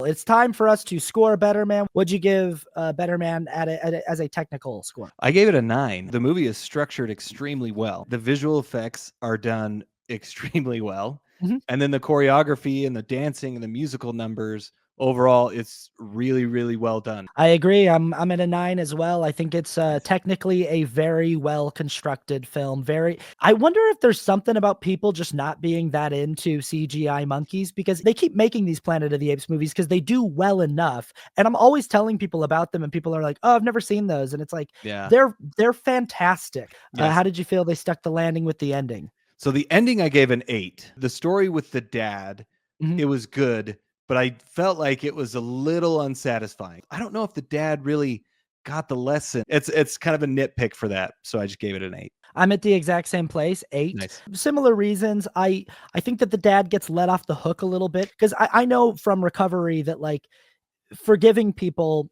It's time for us to score Better Man. What'd you give Better Man as a technical score? I gave it a 9. The movie is structured extremely well. The visual effects are done extremely well. Mhm. And then the choreography and the dancing and the musical numbers, overall, it's really, really well done. I agree. I'm at a 9 as well. I think it's Nice. technically a very well constructed film. I wonder if there's something about people just not being that into CGI monkeys, because they keep making these Planet of the Apes movies because they do well enough. And I'm always telling people about them, and people are like, "Oh, I've never seen those." And it's like, Yeah. they're fantastic. Yes. How did you feel they stuck the landing with the ending? So the ending I gave an 8. The story with the dad, Mhm. it was good, but I felt like it was a little unsatisfying. I don't know if the dad really got the lesson. It's kind of a nitpick for that, so I just gave it an 8. I'm at the exact same place, 8. Nice. Similar reasons. I think that the dad gets let off the hook a little bit, because I know from recovery that, like, forgiving people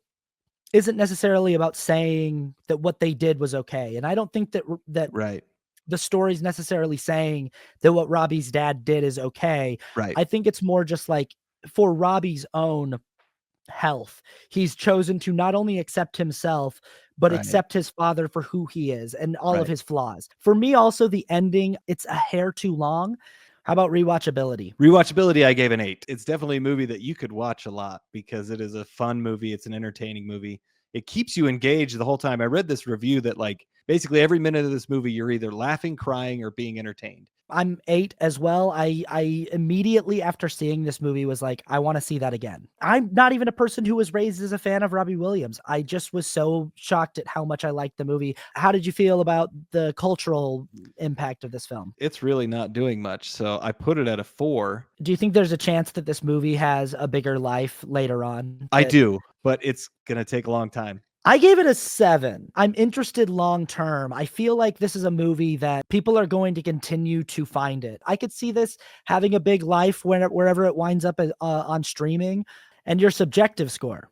isn't necessarily about saying that what they did was okay. And I don't think that Right. the story's necessarily saying that what Robbie's dad did is okay. Right. I think it's more just like, for Robbie's own health, he's chosen to not only accept himself, but Right. accept his father for who he is and all of Right. his flaws. For me, also, the ending, it's a hair too long. How about rewatchability? Rewatchability, I gave an 8. It's definitely a movie that you could watch a lot because it is a fun movie. It's an entertaining movie. It keeps you engaged the whole time. I read this review that, like, basically every minute of this movie, you're either laughing, crying, or being entertained. I'm 8 as well. I immediately after seeing this movie was like, I want to see that again. I'm not even a person who was raised as a fan of Robbie Williams. I just was so shocked at how much I liked the movie. How did you feel about the cultural impact of this film? It's really not doing much, so I put it at a 4. Do you think there's a chance that this movie has a bigger life later on? I do, but it's gonna take a long time. I gave it a 7. I'm interested long term. I feel like this is a movie that people are going to continue to find it. I could see this having a big life wherever it winds up on streaming. And your subjective score?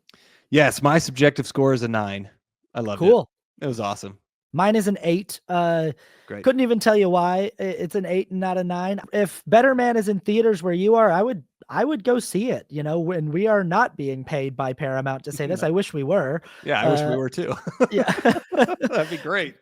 Yes, my subjective score is a 9. I loved it. Cool. It was awesome. Mine is an 8. Great. Couldn't even tell you why it's an 8 and not a 9. If Better Man is in theaters where you are, I would go see it, when we are not being paid by Paramount to say this. No. I wish we were. Yeah, I wish we were too. Yeah. That'd be great.